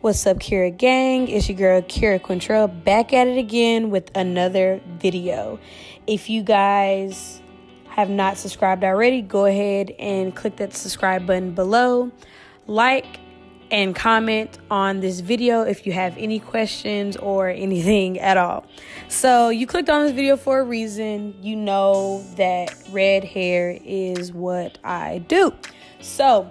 What's up, Kira gang? It's your girl KiraaQuintrel back at it again with another video. If you guys have not subscribed already, go ahead and click that subscribe button below. Like and comment on this video if you have any questions or anything at all. So you clicked on this video for a reason. You know that red hair is what I do. So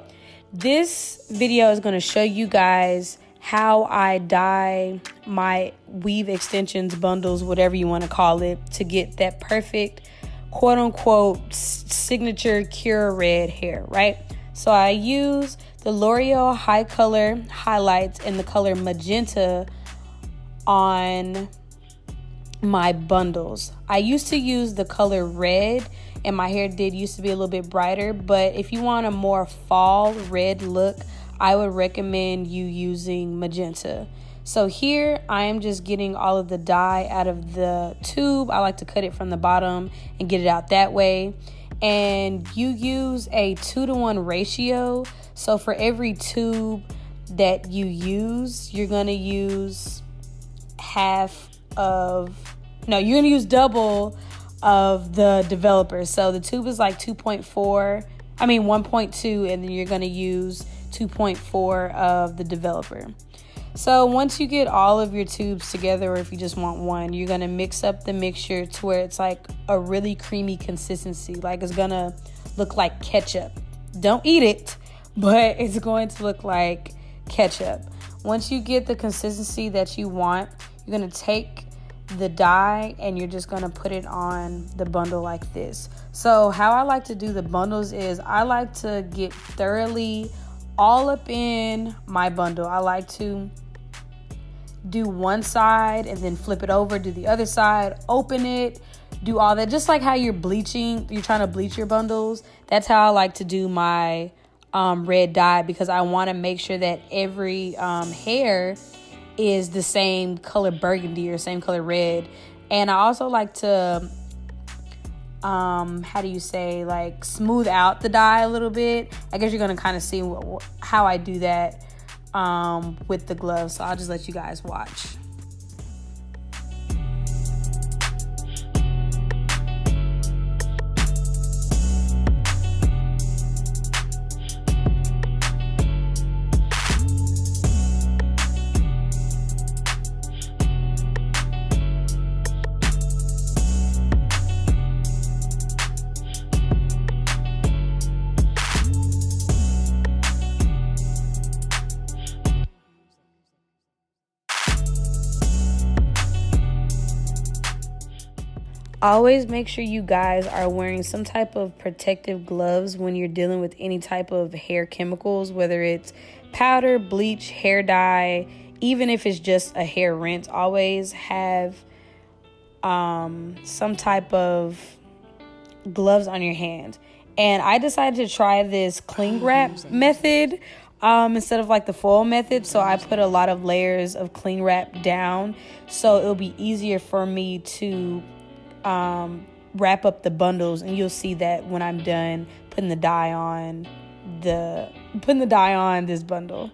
this video is going to show you guys how I dye my weave extensions, bundles, whatever you want to call it, to get that perfect quote unquote signature Kira red hair, right? So I use the L'Oreal High Color highlights in the color magenta on my bundles. I used to use the color red, and my hair used to be a little bit brighter, but if you want a more fall red look, I would recommend you using magenta. So here I am just getting all of the dye out of the tube. I like to cut it from the bottom and get it out that way. And you use a 2-to-1 ratio. So for every tube that you use, you're gonna use double of the developer. So the tube is like 1.2, and then you're gonna use 2.4 of the developer. So once you get all of your tubes together, or if you just want one, you're gonna mix up the mixture to where it's like a really creamy consistency. Like it's gonna look like ketchup. Don't eat it, but it's going to look like ketchup. Once you get the consistency that you want, you're gonna take the dye and you're just gonna put it on the bundle like this. So how I like to do the bundles is I like to get thoroughly all up in my bundle. I like to do one side and then flip it over, do the other side, open it, do all that. Just like how you're trying to bleach your bundles. That's how I like to do my red dye, because I want to make sure that every hair is the same color burgundy or same color red. And I also like to like smooth out the dye a little bit. I guess you're gonna kind of see how I do that with the gloves, so I'll just let you guys watch. Always make sure you guys are wearing some type of protective gloves when you're dealing with any type of hair chemicals, whether it's powder, bleach, hair dye, even if it's just a hair rinse. Always have some type of gloves on your hand. And I decided to try this cling wrap method instead of like the foil method. So I put a lot of layers of cling wrap down, so it'll be easier for me to wrap up the bundles, and you'll see that when I'm done putting the dye on this bundle.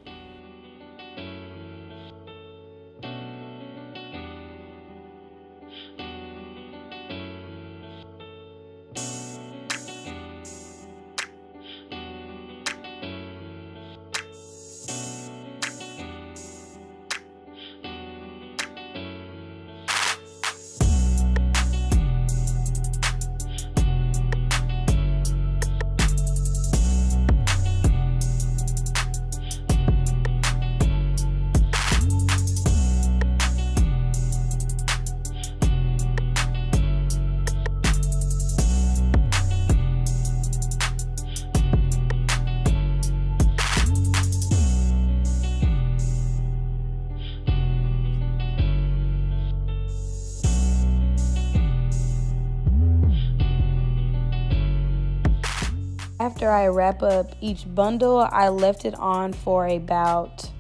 After I wrap up each bundle, I left it on for about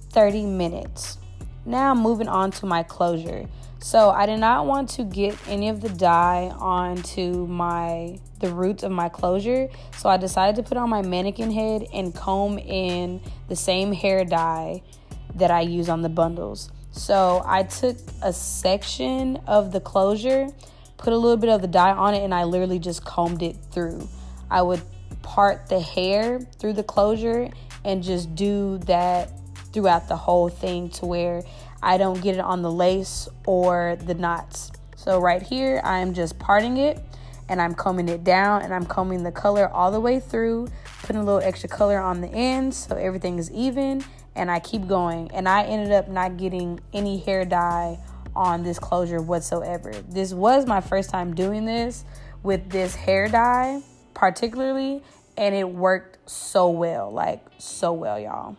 30 minutes. Now I'm moving on to my closure. So I did not want to get any of the dye onto my the roots of my closure. So I decided to put on my mannequin head and comb in the same hair dye that I use on the bundles. So I took a section of the closure, put a little bit of the dye on it, and I literally just combed it through. I would part the hair through the closure and just do that throughout the whole thing to where I don't get it on the lace or the knots. So right here, I'm just parting it and I'm combing it down, and I'm combing the color all the way through, putting a little extra color on the ends so everything is even, and I keep going. And I ended up not getting any hair dye on this closure whatsoever. This was my first time doing this with this hair dye particularly, and it worked so well, like so well, y'all.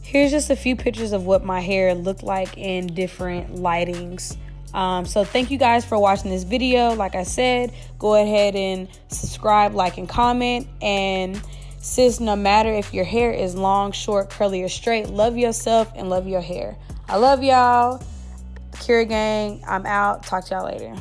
Here's just a few pictures of what my hair looked like in different lightings. So thank you guys for watching this video. Like I said, go ahead and subscribe, like, and comment. And sis, no matter if your hair is long, short, curly, or straight, love yourself and love your hair. I love y'all. Kira gang, I'm out. Talk to y'all later.